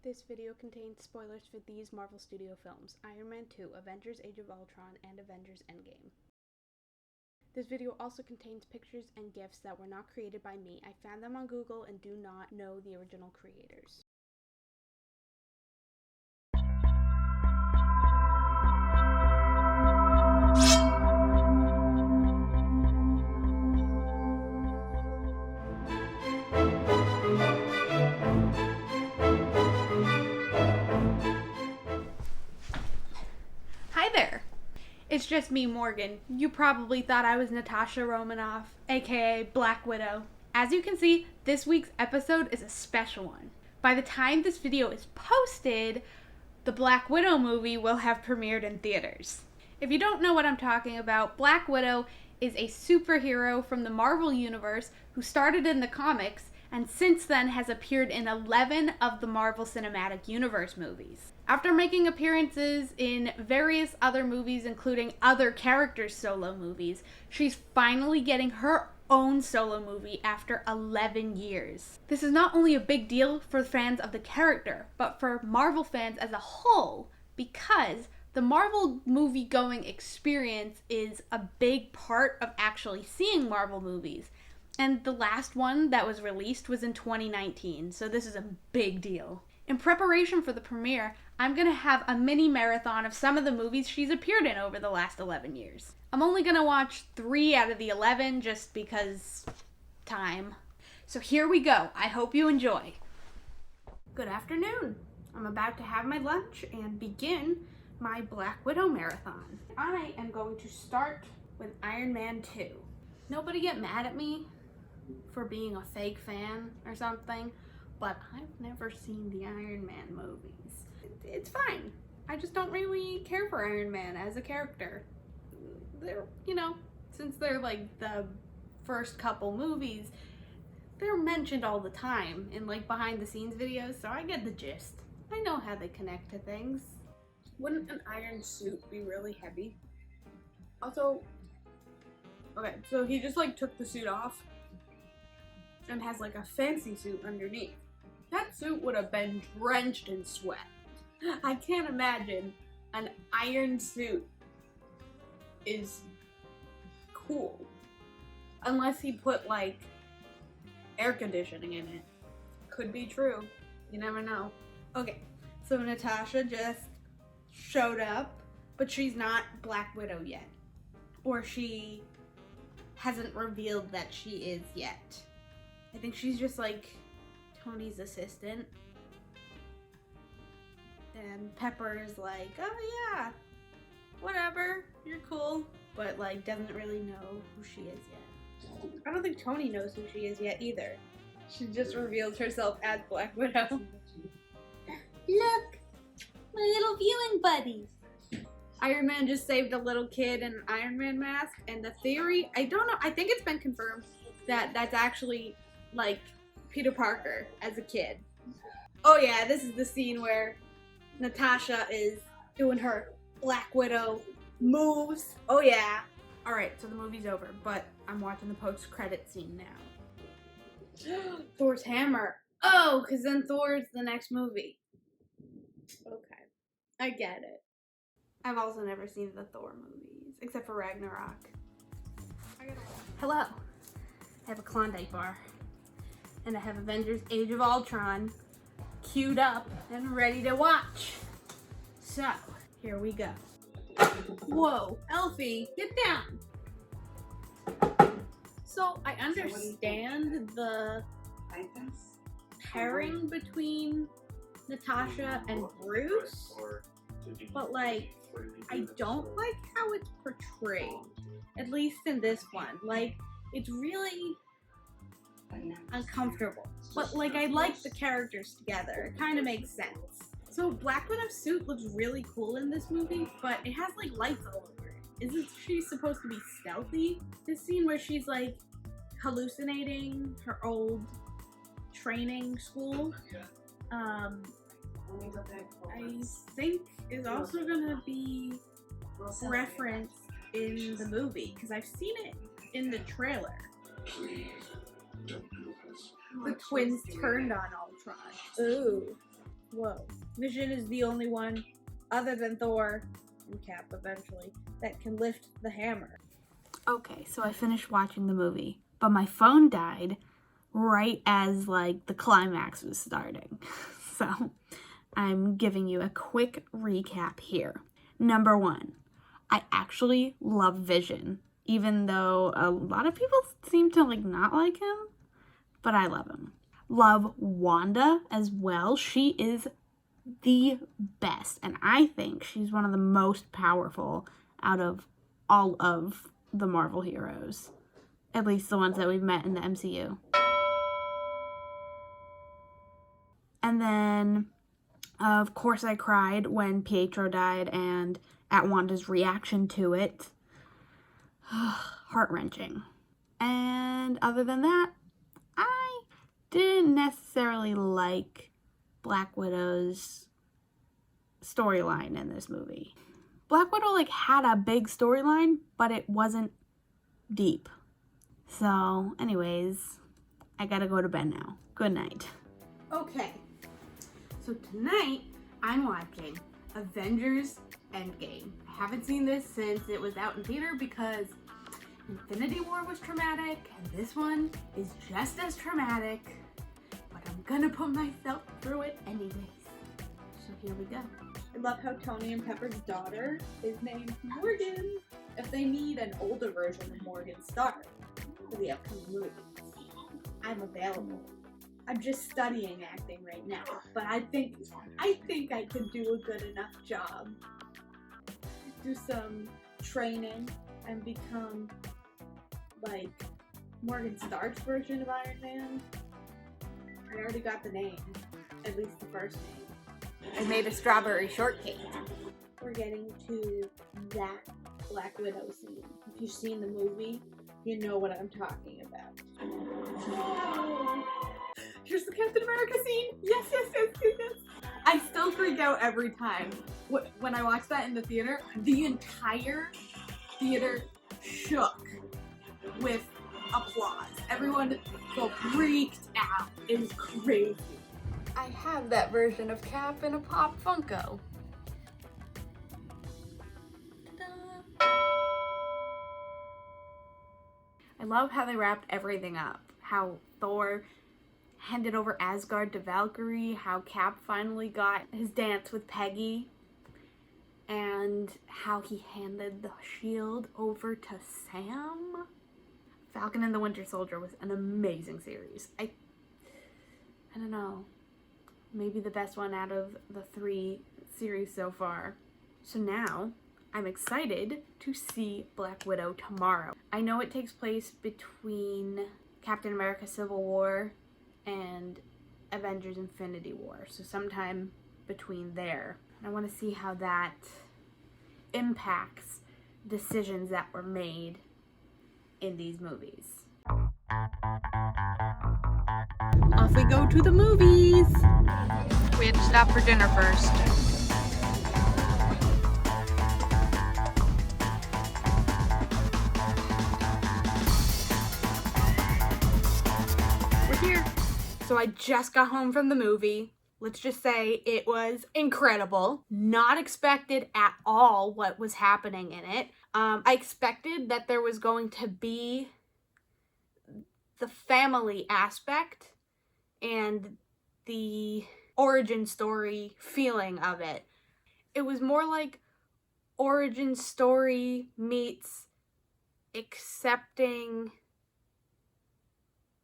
This video contains spoilers for these Marvel Studio films: Iron Man 2, Avengers Age of Ultron, and Avengers Endgame. This video also contains pictures and GIFs that were not created by me. I found them on Google and do not know the original creators. Hi there! It's just me, Morgan. You probably thought I was Natasha Romanoff, aka Black Widow. As you can see, this week's episode is a special one. By the time this video is posted, the Black Widow movie will have premiered in theaters. If you don't know what I'm talking about, Black Widow is a superhero from the Marvel Universe who started in the comics and since then has appeared in 11 of the Marvel Cinematic Universe movies. After making appearances in various other movies, including other characters' solo movies, she's finally getting her own solo movie after 11 years. This is not only a big deal for fans of the character, but for Marvel fans as a whole, because the Marvel movie-going experience is a big part of actually seeing Marvel movies. And the last one that was released was in 2019, so this is a big deal. In preparation for the premiere, I'm going to have a mini marathon of some of the movies she's appeared in over the last 11 years. I'm only going to watch 3 out of the 11 just because time. So here we go. I hope you enjoy. Good afternoon. I'm about to have my lunch and begin my Black Widow marathon. I am going to start with Iron Man 2. Nobody get mad at me for being a fake fan or something, but I've never seen the Iron Man movies. It's fine. I just don't really care for Iron Man as a character. They're, since they're like the first couple movies, they're mentioned all the time in like behind the scenes videos, so I get the gist. I know how they connect to things. Wouldn't an iron suit be really heavy? Also, okay, so he just like took the suit off and has like a fancy suit underneath. That suit would have been drenched in sweat. I can't imagine an iron suit is cool. Unless he put like air conditioning in it. Could be true. You never know. Okay, so Natasha just showed up, but she's not Black Widow yet. Or she hasn't revealed that she is yet. I think she's just like Tony's assistant. And Pepper is like, oh yeah, whatever, you're cool. But like doesn't really know who she is yet. I don't think Tony knows who she is yet either. She just revealed herself as Black Widow. Look, my little viewing buddies. Iron Man just saved a little kid in an Iron Man mask, and the theory, I don't know, I think it's been confirmed that that's actually like Peter Parker as a kid. Oh yeah, this is the scene where Natasha is doing her Black Widow moves. Oh yeah. Alright, so the movie's over, but I'm watching the post-credit scene now. Thor's hammer. Oh, because then Thor's the next movie. Okay, I get it. I've also never seen the Thor movies, except for Ragnarok. Hello. I have a Klondike bar. And I have Avengers Age of Ultron queued up and ready to watch. So, here we go. Whoa, Elfie, get down. So, I understand the pairing between Natasha and Bruce, but like, I don't like how it's portrayed. At least in this one. Like, it's really uncomfortable. But like, I like the characters together. It kind of makes sense. So Black Widow's suit looks really cool in this movie, but it has like lights all over it. Isn't she supposed to be stealthy? This scene where she's like hallucinating her old training school, I think is also gonna be referenced in the movie, because I've seen it in the trailer. The twins turned on Ultron. Ooh. Whoa. Vision is the only one, other than Thor and Cap eventually, that can lift the hammer. Okay, so I finished watching the movie, but my phone died right as like the climax was starting. So I'm giving you a quick recap here. Number 1, I actually love Vision, even though a lot of people seem to like not like him, but I love him. Love Wanda as well. She is the best, and I think she's one of the most powerful out of all of the Marvel heroes, at least the ones that we've met in the MCU. And then, of course, I cried when Pietro died and at Wanda's reaction to it. Heart-wrenching. And other than that, I didn't necessarily like Black Widow's storyline in this movie. Black Widow like had a big storyline, but it wasn't deep. So, anyways, I gotta go to bed now. Good night. Okay, so tonight I'm watching Avengers Endgame. I haven't seen this since it was out in theater because Infinity War was traumatic, and this one is just as traumatic, but I'm gonna put myself through it anyways. So here we go. I love how Tony and Pepper's daughter is named Morgan. If they need an older version of Morgan Stark for the upcoming movies, I'm available. I'm just studying acting right now, but I think I can do a good enough job. Do some training and become like Morgan Stark's version of Iron Man. I already got the name, at least the first name. I made a strawberry shortcake. We're getting to that Black Widow scene. If you've seen the movie, you know what I'm talking about. Here's the Captain America scene. Yes. I still freak out every time. When I watched that in the theater, the entire theater shook with applause. Everyone freaked out. It was crazy. I have that version of Cap in a Pop Funko. Ta-da. I love how they wrapped everything up. How Thor handed over Asgard to Valkyrie, how Cap finally got his dance with Peggy, and how he handed the shield over to Sam. Falcon and the Winter Soldier was an amazing series. I don't know, maybe the best one out of the 3 series so far. So now I'm excited to see Black Widow tomorrow. I know it takes place between Captain America Civil War and Avengers Infinity War, so sometime between there. I want to see how that impacts decisions that were made in these movies. Off we go to the movies! We had to stop for dinner first. We're here. So I just got home from the movie. Let's just say it was incredible. Not expected at all what was happening in it. I expected that there was going to be the family aspect and the origin story feeling of it. It was more like origin story meets accepting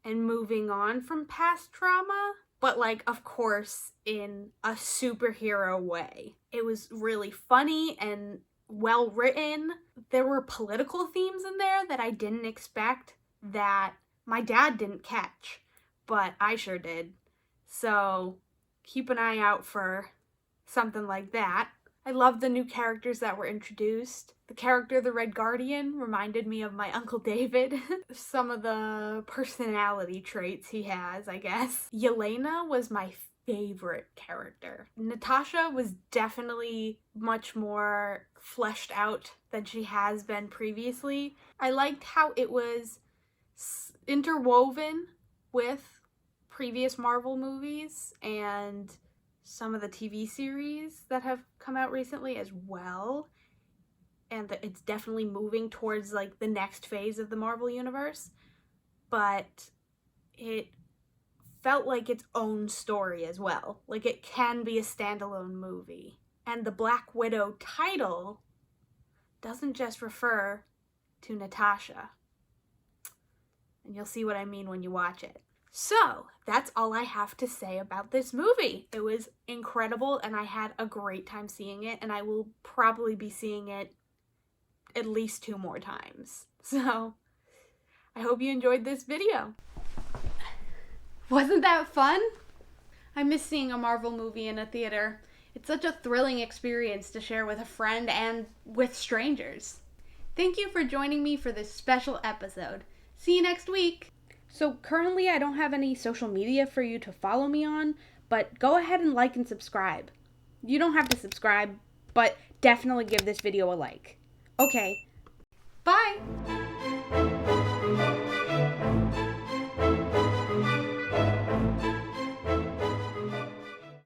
and moving on from past trauma, but like, of course, in a superhero way. It was really funny and well written. There were political themes in there that I didn't expect, that my dad didn't catch, but I sure did. So keep an eye out for something like that. I love the new characters that were introduced. The character, the Red Guardian, reminded me of my Uncle David. Some of the personality traits he has, I guess. Yelena was my favorite character. Natasha was definitely much more fleshed out than she has been previously. I liked how it was interwoven with previous Marvel movies and some of the TV series that have come out recently as well. And that it's definitely moving towards like the next phase of the Marvel Universe. But it felt like its own story as well. Like it can be a standalone movie. And the Black Widow title doesn't just refer to Natasha. And you'll see what I mean when you watch it. So, that's all I have to say about this movie. It was incredible and I had a great time seeing it, and I will probably be seeing it at least 2 more times. So, I hope you enjoyed this video. Wasn't that fun? I miss seeing a Marvel movie in a theater. It's such a thrilling experience to share with a friend and with strangers. Thank you for joining me for this special episode. See you next week! So currently I don't have any social media for you to follow me on, but go ahead and like and subscribe. You don't have to subscribe, but definitely give this video a like. Okay, bye!